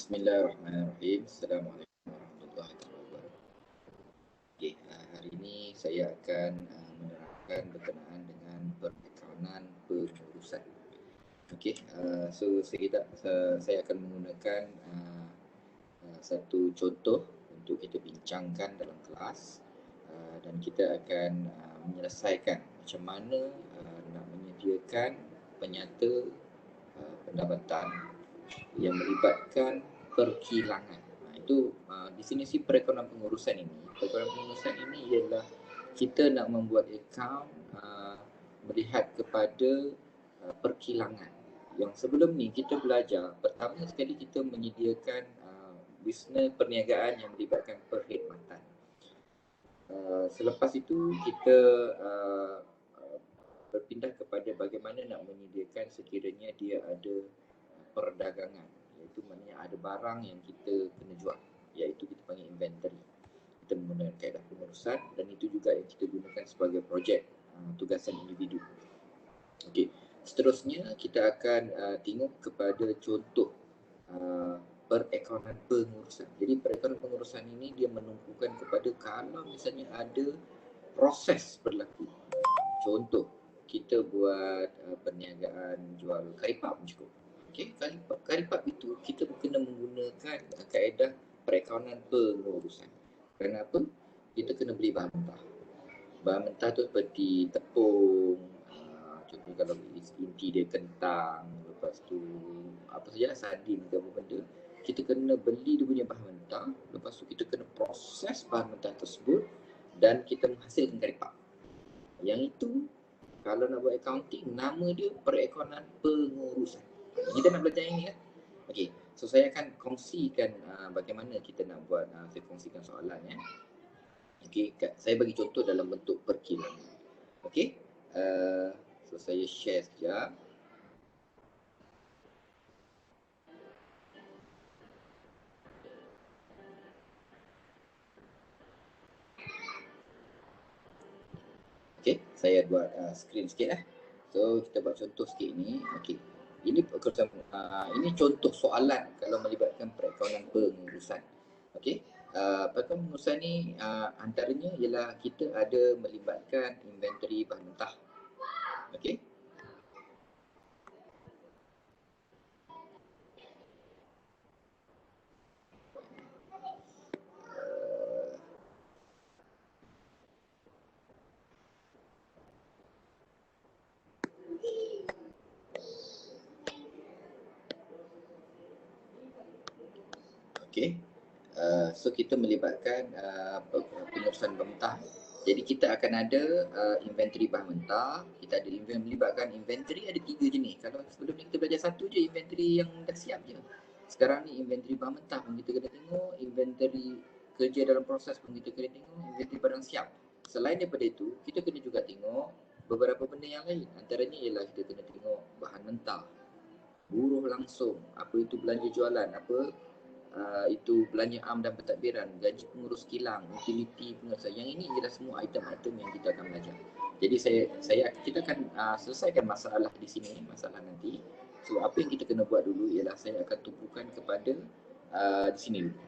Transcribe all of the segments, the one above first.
Bismillahirrahmanirrahim. Assalamualaikum warahmatullahi wabarakatuh. Okay, hari ini saya akan menerangkan berkenaan dengan perakaunan pengurusan. Okey, saya akan menggunakan satu contoh untuk kita bincangkan dalam kelas dan kita akan menyelesaikan macam mana nak menyediakan penyata pendapatan yang melibatkan perkilangan. Itu definisi perekonomian pengurusan ini. Perekonomian pengurusan ini ialah kita nak membuat akaun melihat kepada perkilangan. Yang sebelum ni kita belajar, pertama sekali kita menyediakan bisnes perniagaan yang melibatkan perkhidmatan. Selepas itu kita berpindah kepada bagaimana nak menyediakan sekiranya dia ada perdagangan, iaitu maknanya ada barang yang kita kena jual, iaitu kita panggil inventory. Kita menggunakan kaedah pengurusan dan itu juga yang kita gunakan sebagai projek tugasan individu. Okey, seterusnya kita akan tengok kepada contoh perekonomian pengurusan. Jadi perekonomian pengurusan ini dia menumpukan kepada kalau misalnya ada proses berlaku. Contoh, kita buat perniagaan jual karipap cukup. Okey, karipap itu kita kena menggunakan kaedah perekonomian pengurusan. Kenapa? Kita kena beli bahan mentah. Bahan mentah tu seperti tepung, contoh kalau inti dia kentang, lepas tu apa saja sardin ke apa benda, kita kena beli dia punya bahan mentah, lepas tu kita kena proses bahan mentah tersebut dan kita menghasilkan karipap. Yang itu kalau nak buat accounting, nama dia perekonomian pengurusan. Kita nak belajar ini kan? Okey, so saya akan kongsikan bagaimana kita nak buat, saya kongsikan soalan ya. Okey, saya bagi contoh dalam bentuk perkilangan. Okey, so saya share sekejap. Okey, saya buat screen sikit lah. So kita buat contoh sikit ni. Okey, ini ini contoh soalan kalau melibatkan perekonomian pengurusan. Okey, perekonomian pengurusan ni antaranya ialah kita ada melibatkan inventory bahan mentah. Okey. Okey, so kita melibatkan pengurusan bahan mentah. Jadi kita akan ada inventory bahan mentah. Kita ada melibatkan inventory ada 3 jenis. Kalau sebelum ni kita belajar satu je inventory yang dah siap je. Sekarang ni inventory bahan mentah pun kita kena tengok, inventory kerja dalam proses pun kita kena tengok, inventory barang siap. Selain daripada itu, kita kena juga tengok beberapa benda yang lain. Antaranya ialah kita kena tengok bahan mentah, buruh langsung, apa itu belanja jualan, apa itu belanja am dan pentadbiran, gaji pengurus kilang, utiliti pengurusan. Yang ini adalah semua item-item yang kita akan belajar. Jadi kita akan selesaikan masalah di sini, masalah nanti. So apa yang kita kena buat dulu ialah saya akan tumpukan kepada di sini dulu.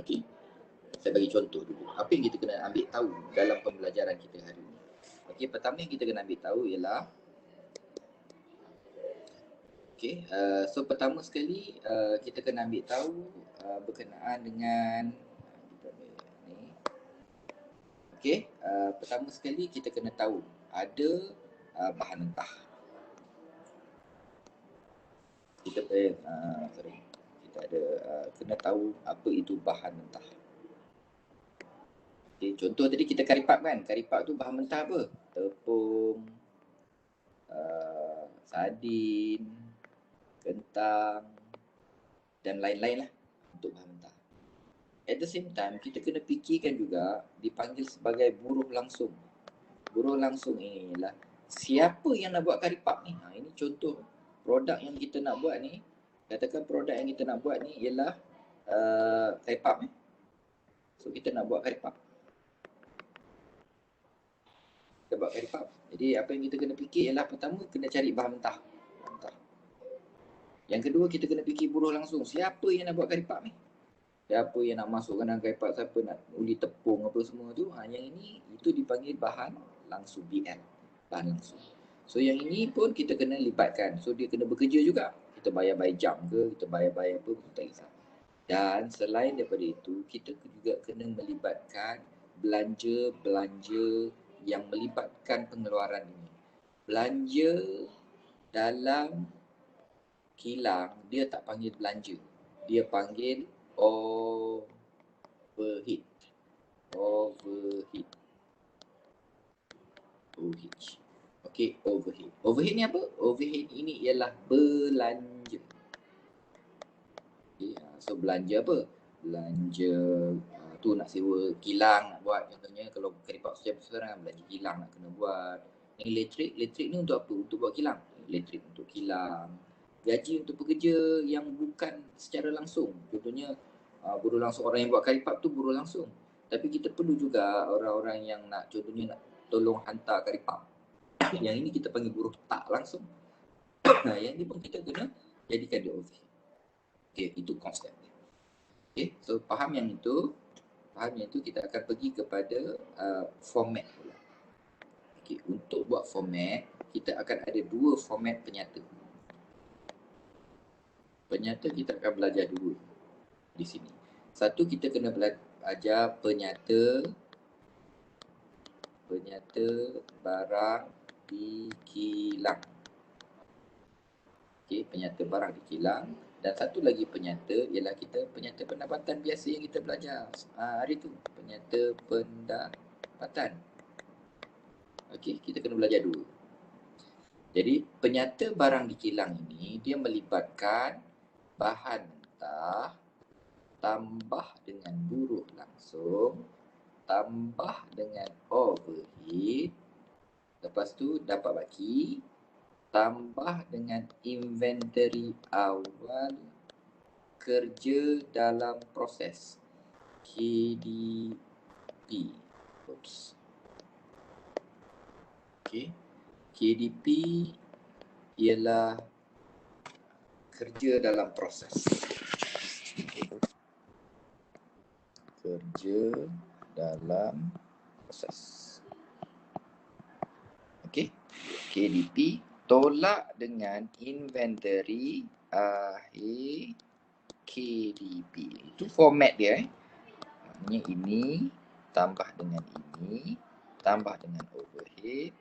Okey. Saya bagi contoh dulu. Apa yang kita kena ambil tahu dalam pembelajaran kita hari ini. Okey, pertama yang kita kena ambil tahu ialah okey, so pertama sekali kita kena ambil tahu berkenaan dengan ni. Okey, pertama sekali kita kena tahu ada bahan mentah. Kita kita ada kena tahu apa itu bahan mentah. Okey, contoh tadi kita karipap kan. Karipap tu bahan mentah apa? Tepung, sardin, kentang dan lain-lain lah untuk bahan mentah. At the same time, kita kena fikirkan juga dipanggil sebagai buruh langsung. Buruh langsung ini ialah siapa yang nak buat karipap ni. Ini contoh produk yang kita nak buat ni. Katakan produk yang kita nak buat ni ialah karipap. So kita nak buat karipap. Kita buat karipap. Jadi apa yang kita kena fikir ialah pertama kena cari bahan mentah. Yang kedua, kita kena fikir buruh langsung. Siapa yang nak buat karipap ni? Siapa yang nak masukkan dalam karipap, siapa nak uli tepung apa semua tu. Yang ini, itu dipanggil bahan langsung, BL. Bahan langsung. So yang ini pun kita kena libatkan. So dia kena bekerja juga. Kita bayar jam ke, kita bayar apa pun tak kisah. Dan selain daripada itu, kita juga kena melibatkan belanja-belanja yang melibatkan pengeluaran ini. Belanja dalam kilang, dia tak panggil belanja. Dia panggil overhead. Overhead. Okey, overhead. Overhead ni apa? Overhead ini ialah belanja. Okay, so belanja apa? Belanja tu nak sewa kilang nak buat, contohnya kalau karipap sekarang belanja kilang nak kena buat. Elektrik ni untuk apa? Untuk buat kilang. Elektrik untuk kilang. Gaji untuk pekerja yang bukan secara langsung. Contohnya buruh langsung, orang yang buat karipap tu buruh langsung. Tapi kita perlu juga orang-orang yang nak, contohnya nak tolong hantar karipap. Yang ini kita panggil buruh tak langsung. Yang ni pun kita kena jadikan dia overhead. Okay, itu konsep. Okay, so faham yang itu kita akan pergi kepada format pula. Okay, untuk buat format, kita akan ada dua format penyata. Penyata kita akan belajar dua di sini. Satu, kita kena belajar penyata barang di kilang. Okay, penyata barang di kilang. Dan satu lagi penyata ialah kita penyata pendapatan biasa yang kita belajar hari tu. Penyata pendapatan. Okey, kita kena belajar dulu. Jadi penyata barang di kilang ini dia melibatkan bahan mentah tambah dengan buruh langsung tambah dengan overhead. Lepas tu dapat baki tambah dengan inventory awal kerja dalam proses KDP. Oops. Okay. KDP ialah kerja dalam proses. Kerja dalam proses. Okay. KDP tolak dengan inventory akhir KDP. Itu format dia. Maknanya ini tambah dengan ini, tambah dengan overhead,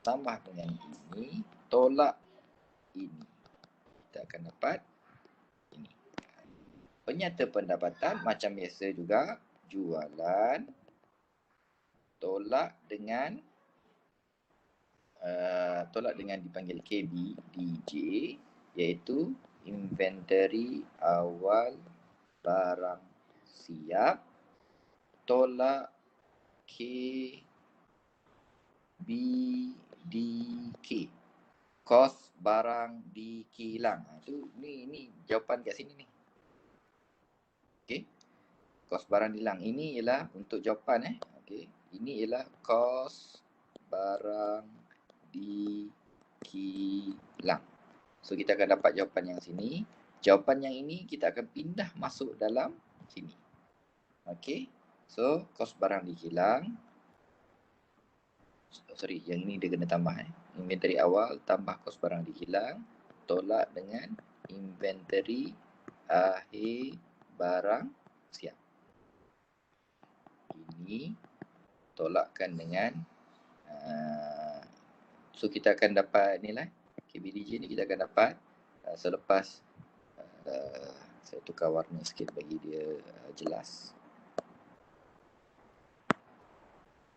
tambah dengan ini, tolak ini. Kita akan dapat ini. Penyata pendapatan macam biasa juga, jualan tolak dengan dipanggil KB, DJ, iaitu inventory awal barang siap tolak KBDK, kos barang di kilang. Ini jawapan kat sini ni. Okey. Kos barang di kilang ini ialah untuk jawapan Okey. Ini ialah kos barang di kilang. So kita akan dapat jawapan yang sini. Jawapan yang ini kita akan pindah masuk dalam sini. Okey. So kos barang di kilang. Sorry, yang ini dia kena tambah inventory awal tambah kos barang di kilang tolak dengan inventory akhir barang siap. Ini tolakkan dengan so kita akan dapat ni lah KBDJ ni kita akan dapat selepas saya tukar warna sikit bagi dia jelas.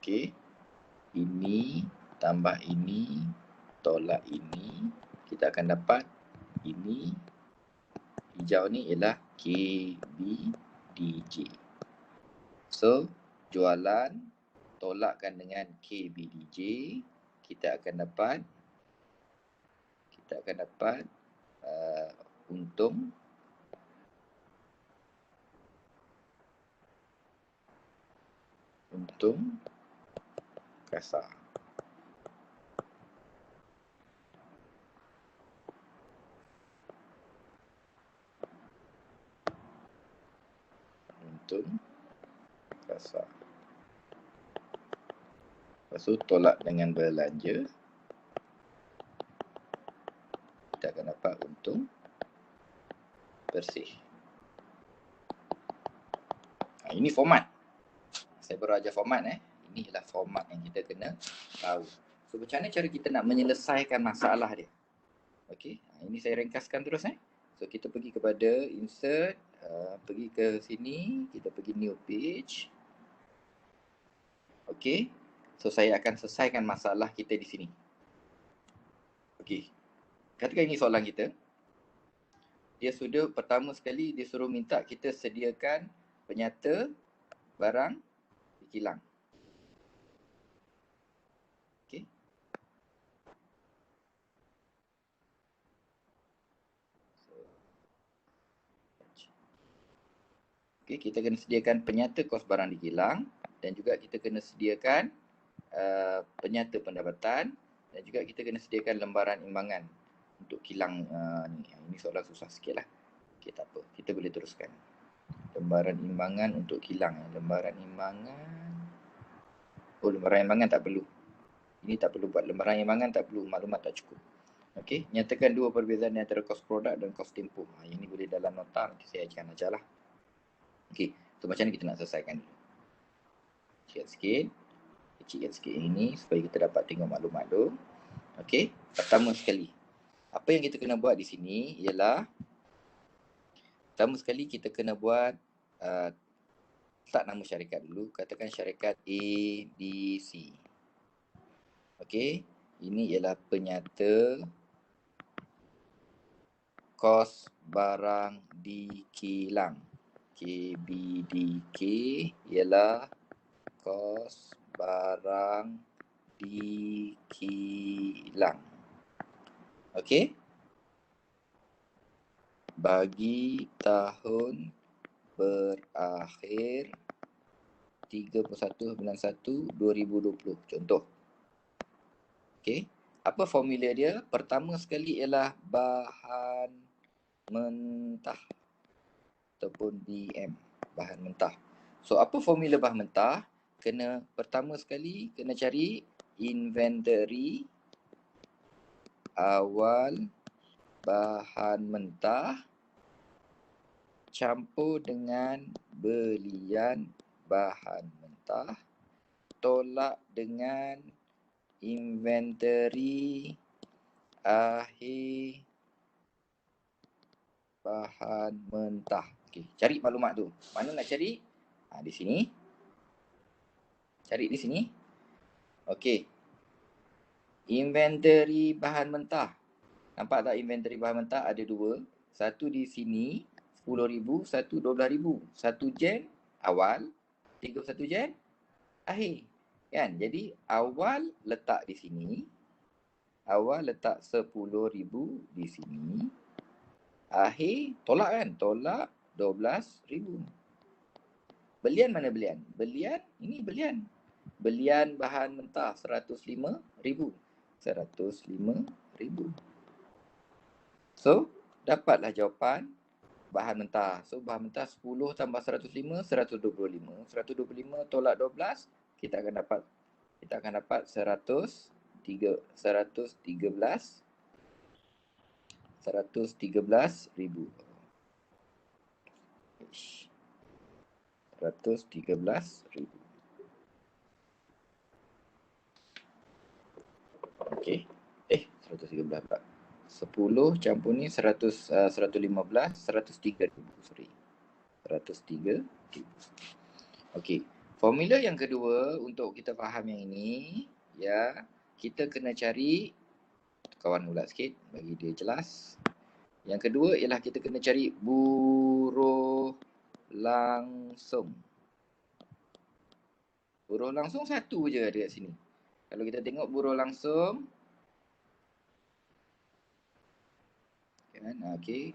Okey. Ini tambah ini tolak ini, kita akan dapat ini. Hijau ni ialah KBDJ. So jualan tolakkan dengan KBDJ, kita akan dapat untung kasar. untung kasar. Lepas tu tolak dengan belanja, kita akan dapat untung bersih. Ini format. Saya baru ajar format. Ini adalah format yang kita kena tahu. So, macam mana cara kita nak menyelesaikan masalah dia? Okey, ini saya ringkaskan terus. So, kita pergi kepada insert, pergi ke sini, kita pergi new page. Okey, so saya akan selesaikan masalah kita di sini. Okey, katakan ini soalan kita. Dia sudah pertama sekali dia suruh minta kita sediakan penyata barang dikilang. Okey. Okey, kita kena sediakan penyata kos barang dikilang dan juga kita kena sediakan penyata pendapatan dan juga kita kena sediakan lembaran imbangan untuk kilang ni. Ini soalan susah sikit lah. Okey, tak apa. Kita boleh teruskan. Lembaran imbangan untuk kilang. Lembaran imbangan. Oh, lembaran imbangan tak perlu. Ini tak perlu buat. Lembaran imbangan tak perlu. Maklumat tak cukup. Okey, nyatakan dua perbezaan antara kos produk dan kos tempoh. Ini boleh dalam nota. Nanti saya akan ajar lah. Okey, so macam mana kita nak selesaikan dulu? Kecilkan sikit ini supaya kita dapat tengok maklumat tu. Okey, pertama sekali. Apa yang kita kena buat di sini ialah pertama sekali kita kena buat letak nama syarikat dulu. Katakan syarikat ABC. Okey, ini ialah penyata kos barang dikilang. KBDK ialah kos barang dikilang. Okey. Bagi tahun berakhir 31/91/2020. Contoh. Okey. Apa formula dia? Pertama sekali ialah bahan mentah ataupun BM, bahan mentah. So, apa formula bahan mentah? Pertama sekali kena cari inventory awal bahan mentah campur dengan belian bahan mentah tolak dengan inventory akhir bahan mentah. Okey, cari maklumat tu. Mana nak cari? Di sini. Cari di sini. Okey. Inventory bahan mentah. Nampak tak inventory bahan mentah ada dua. Satu di sini 10,000, satu 12,000. Satu jen awal, 31 jen akhir. Kan? Jadi awal letak di sini. Awal letak 10,000 di sini. Akhir tolak kan? Tolak 12,000. Belian mana belian? Belian, ini belian. Belian bahan mentah 105,000. 105,000. So, dapatlah jawapan bahan mentah. So, bahan mentah 10 tambah 105, 125. 125 tolak 12, kita akan dapat 113,000. 113,000. Okey. 113 pula. 10 campur ni 115, 103,000. Sorry. 103,000. Okey. Formula yang kedua untuk kita faham yang ini, ya, kita kena cari, kawan ulat sikit bagi dia jelas. Yang kedua ialah kita kena cari buruh langsung. Buruh langsung satu je ada kat sini. Kalau kita tengok buruh langsung, kan, okey.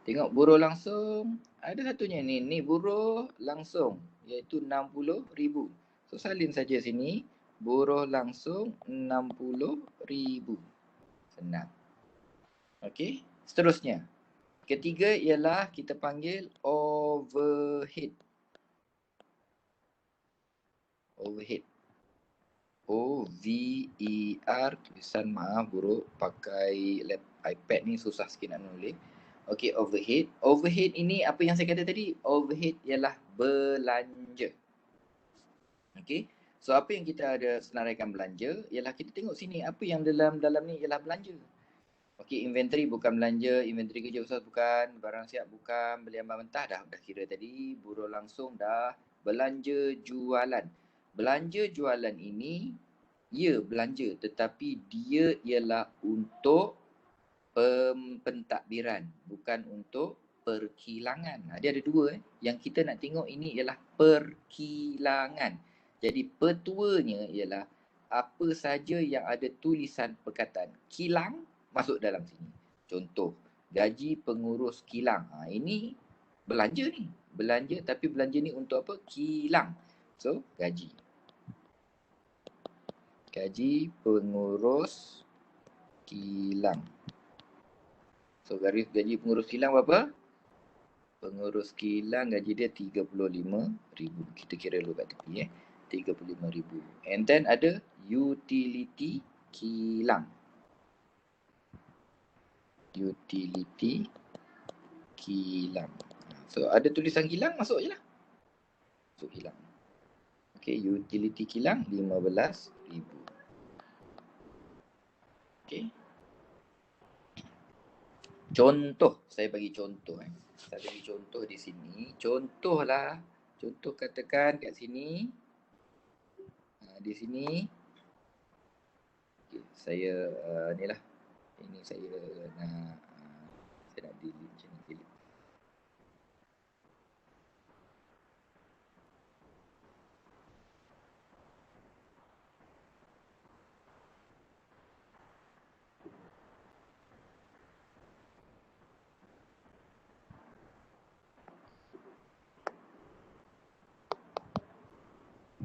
Tengok buruh langsung, ada satunya ni. Ni buruh langsung, iaitu 60,000. So, salin saja sini. Buruh langsung 60,000. Senang. Okey. Seterusnya. Ketiga ialah kita panggil overhead. Overhead. O-V-E-R, tulisan maaf buruk, pakai iPad ni susah sikit nak nulis. Okey, overhead. Overhead ini apa yang saya kata tadi? Overhead ialah belanja. Okey. So apa yang kita ada senaraikan belanja ialah kita tengok sini apa yang dalam ni ialah belanja. Okey, inventory bukan belanja, inventory kerja besar bukan, barang siap bukan, beli ambang mentah dah kira tadi, buruh langsung dah, belanja jualan. Belanja jualan ini ya belanja tetapi dia ialah untuk pentadbiran, bukan untuk perkilangan. Dia ada dua Yang kita nak tengok ini ialah perkilangan. Jadi petuanya ialah apa saja yang ada tulisan perkataan kilang masuk dalam sini. Contoh, gaji pengurus kilang. Ini belanja ni. Belanja tapi belanja ni untuk apa? Kilang. So, gaji. Gaji pengurus kilang. So gaji pengurus kilang berapa? Pengurus kilang gaji dia 35,000. Kita kira dulu kat tepi 35,000. And then ada utility kilang. Utility kilang. So ada tulisan kilang masuk je lah. So kilang. Okay, utility kilang 15,000. Okay. Contoh, saya bagi contoh. Saya bagi contoh di sini. Contohlah, contoh katakan kat sini. Di sini. Okay, saya ni lah. Ini saya nak delete macam ni. Delete.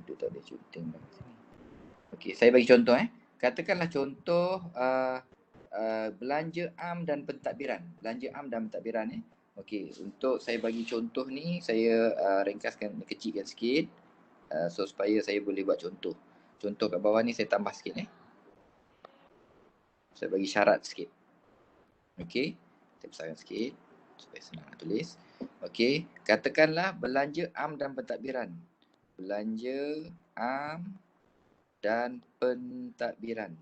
Dia tak boleh shooting kat sini. Okey, saya bagi contoh Katakanlah contoh belanja am dan pentadbiran. Belanja am dan pentadbiran Okey, untuk saya bagi contoh ni saya ringkaskan, kecilkan sikit so supaya saya boleh buat contoh. Contoh kat bawah ni saya tambah sikit Saya bagi syarat sikit. Okey, saya besarkan sikit supaya senang nak tulis. Okey, katakanlah belanja am dan pentadbiran. Belanja am dan pentadbiran.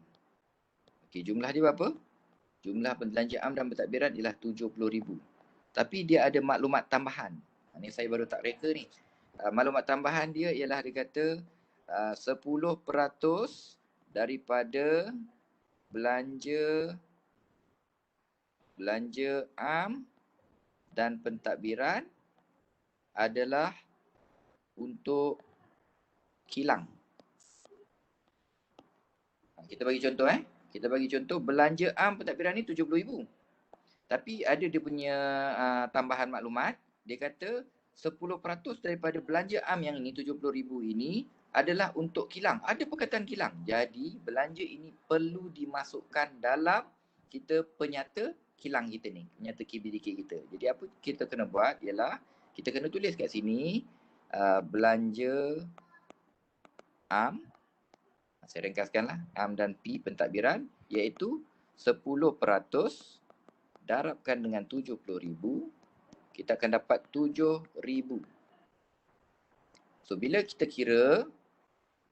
Okey, jumlah dia berapa? Jumlah belanja am dan pentadbiran ialah 70,000. Tapi dia ada maklumat tambahan. Ni saya baru tak reka ni. Maklumat tambahan dia ialah dia kata 10% daripada belanja am dan pentadbiran adalah untuk kilang. Kita bagi contoh Kita bagi contoh belanja am pentadbiran ni 70,000. Tapi ada dia punya tambahan maklumat. Dia kata 10% daripada belanja am yang ini 70,000 ini adalah untuk kilang. Ada perkataan kilang. Jadi belanja ini perlu dimasukkan dalam kita penyata kilang kita ni. Penyata KBDK kita. Jadi apa kita kena buat ialah kita kena tulis kat sini belanja am. Saya ringkaskanlah am dan P pentadbiran iaitu 10% darabkan dengan 70,000, kita akan dapat 7,000. So bila kita kira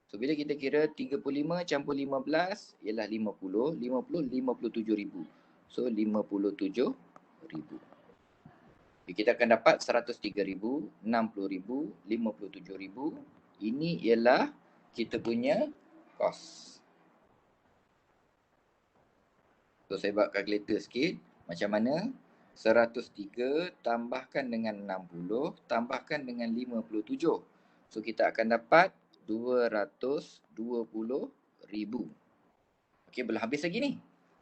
35 campur 15 ialah 50, 57,000. So 57,000. Kita akan dapat 103,000, 60,000, 57,000. Ini ialah kita punya kos. So saya buat kalkulator sikit. Macam mana? 103 tambahkan dengan 60 tambahkan dengan 57. So kita akan dapat 220,000. Okey, belum habis lagi ni.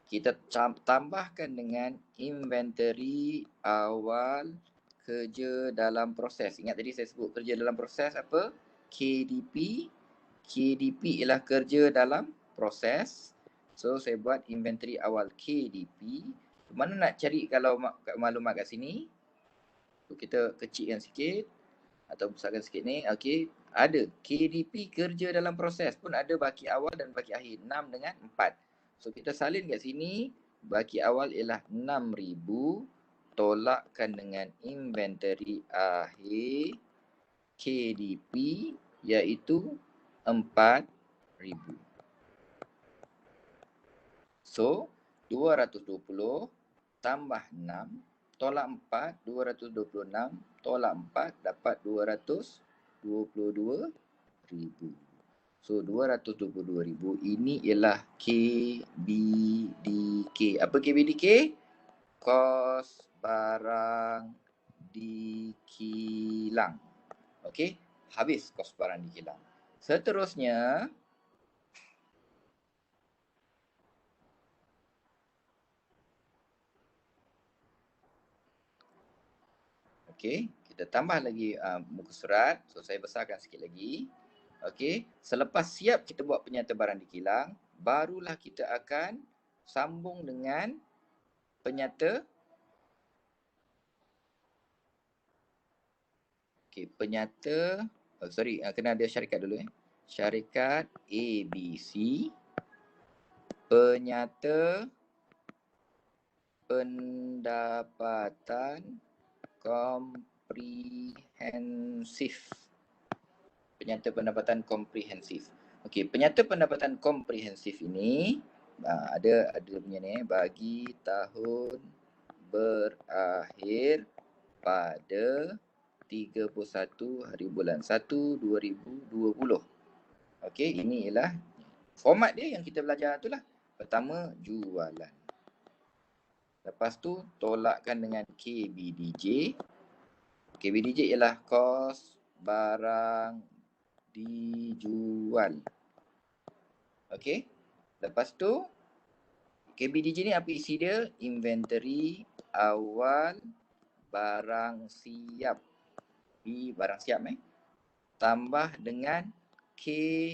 Kita tambahkan dengan inventory awal kerja dalam proses. Ingat tadi saya sebut kerja dalam proses apa? KDP. KDP ialah kerja dalam proses. So saya buat inventory awal KDP. Mana nak cari kalau maklumat kat sini? So kita kecilkan sikit. atau besarkan sikit ni. Okey, ada KDP kerja dalam proses pun ada baki awal dan baki akhir 6 dengan 4. So kita salin kat sini, baki awal ialah 6,000 tolakkan dengan inventory akhir KDP iaitu 4,000. So 220 tambah 6 tolak 4, 226 tolak 4 dapat 222,000. So 222,000 ini ialah KBDK. Apa KBDK? Kos barang dikilang. Okey, habis kos barang dikilang. Seterusnya, okey, kita tambah lagi muka surat. So saya besarkan sikit lagi. Okey, selepas siap kita buat penyata barang dikilang, barulah kita akan sambung dengan penyata. Okey, penyata, kena ada syarikat dulu . Syarikat ABC, penyata pendapatan komprehensif. Penyata pendapatan komprehensif. Okey, penyata pendapatan komprehensif ini ada punya ni, bagi tahun berakhir pada 31 hari bulan 1 2020. Okey, ini ialah format dia yang kita belajar itulah. Pertama, jualan. Lepas tu tolakkan dengan KBDJ. KBDJ ialah kos barang dijual. Okey. Lepas tu KBDJ ni apa isi dia? Inventory awal barang siap. Barang siap tambah dengan K,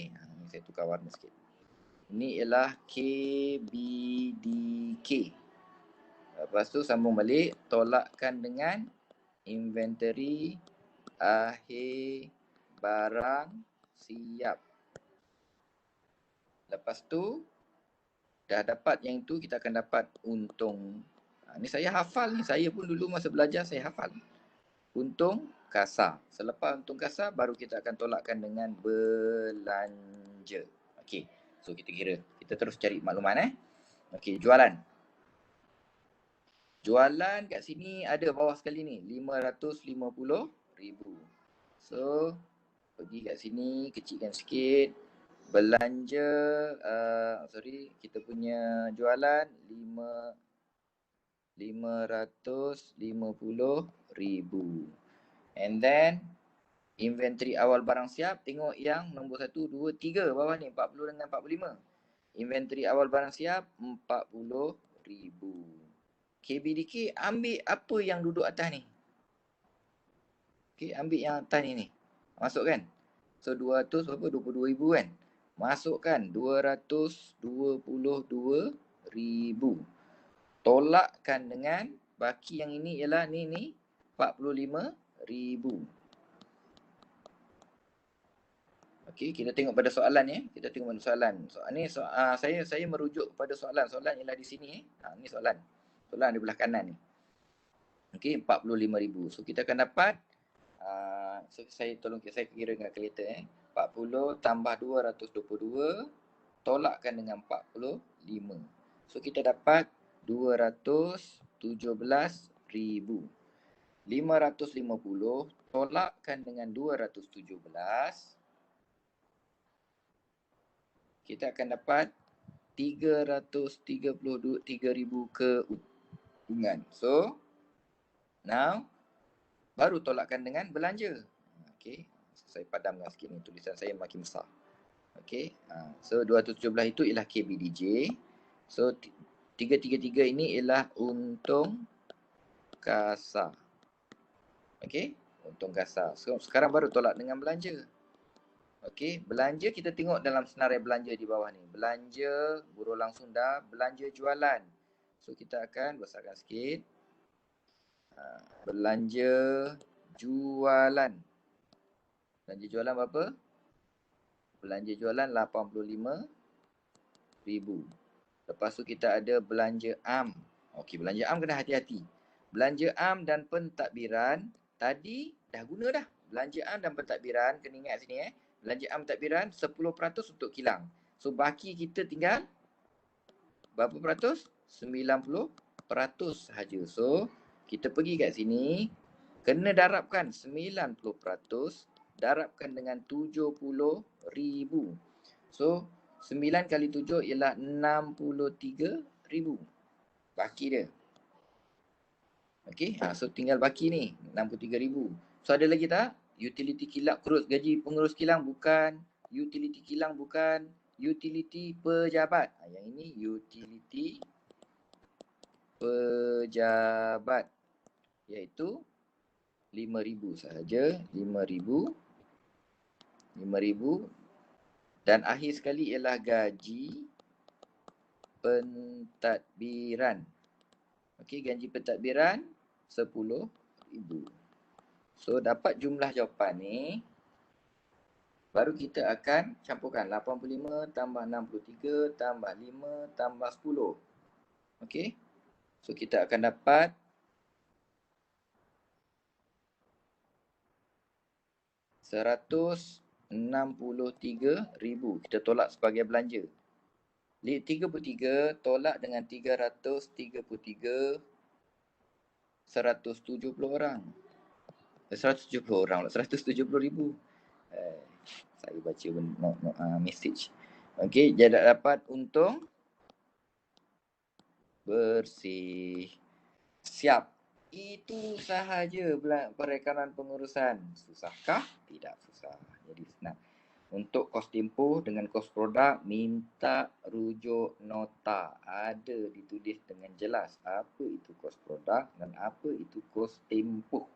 ini saya tukar warna sikit. Ini ialah KBDK. Lepas tu sambung balik, tolakkan dengan inventory akhir barang siap. Lepas tu dah dapat yang itu, kita akan dapat untung. Ni saya hafal ni, saya pun dulu masa belajar saya hafal. Untung kasar. Selepas untung kasar baru kita akan tolakkan dengan belanja. Okey. So kita kira, kita terus cari maklumat Okey, jualan. Jualan kat sini ada bawah sekali ni, 550,000. So, pergi kat sini, kecilkan sikit. Belanja, kita punya jualan 550,000. And then, inventory awal barang siap, tengok yang nombor 1, 2, 3 bawah ni, 40 dengan 45. Inventory awal barang siap, 40,000. KBDK ambil apa yang duduk atas ni. Okay, ambil yang atas ni. Masukkan. So 200 berapa? 22,000 kan? Masukkan 222,000. Tolakkan dengan baki yang ini ialah ni 45,000. Okey, kita tengok pada soalan Kita tengok pada soalan. Soalan ni saya merujuk kepada soalan. Soalan ialah di sini ni soalan. Soalan di belah kanan ni. Okey, 45,000. So kita akan dapat saya kira dengan kalkulator 40 tambah 222 tolakkan dengan 45. So kita dapat 217,000. 550 tolakkan dengan 217, kita akan dapat 333,000 keuntungan. So now baru tolakkan dengan belanja. Okey, saya padamkan sikit ni, tulisan saya makin besar. Okey, so 217 itu ialah KBDJ. So 333 ini ialah untung kasar. Okey, untung kasar. So sekarang baru tolak dengan belanja. Okey, belanja kita tengok dalam senarai belanja di bawah ni. Belanja buruh langsung dah, belanja jualan. So kita akan besarkan sikit. Belanja jualan. Belanja jualan berapa? Belanja jualan 85,000. Lepas tu kita ada belanja am. Okey, belanja am kena hati-hati. Belanja am dan pentadbiran tadi dah guna dah. Belanja am dan pentadbiran kena ingat sini Belanja am pentadbiran 10% untuk kilang. So baki kita tinggal berapa peratus? 90% sahaja. So kita pergi kat sini kena darabkan 90%, darabkan dengan 70,000. So 9 kali 7 ialah 63,000. Baki dia. Okey, so tinggal baki ni 63,000. So ada lagi tak? Utility kilang, gaji pengurus kilang bukan, utility kilang bukan, utility pejabat. Yang ini utility pejabat, iaitu 5,000 sahaja, 5,000. Dan akhir sekali ialah gaji pentadbiran. Okey, gaji pentadbiran 10,000. So dapat jumlah jawapan ni, baru kita akan campurkan 85 tambah 63 tambah 5 tambah 10. Okey. So kita akan dapat 163,000. Kita tolak sebagai belanja. 33 tolak dengan 333, 170 orang. 170 orang, 170,000. Saya baca message. Okey, jadi dapat untung bersih. Siap. Itu sahaja perekanan pengurusan. Susahkah? Tidak susah. Jadi senang. Untuk kos tempoh dengan kos produk, minta rujuk nota. Ada ditulis dengan jelas apa itu kos produk dan apa itu kos tempoh.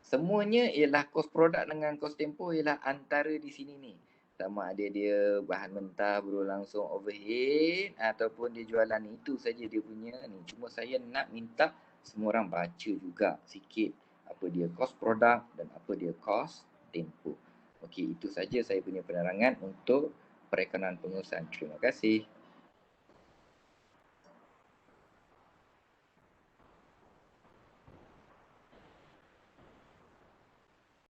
Semuanya ialah kos produk dengan kos tempoh ialah antara di sini ni. Sama ada dia bahan mentah berlangsung overhead ataupun dia jualan, itu saja dia punya ni. Cuma saya nak minta semua orang baca juga sikit apa dia kos produk dan apa dia kos tempoh. Okey, itu saja saya punya penerangan untuk perekanan pengurusan. Terima kasih.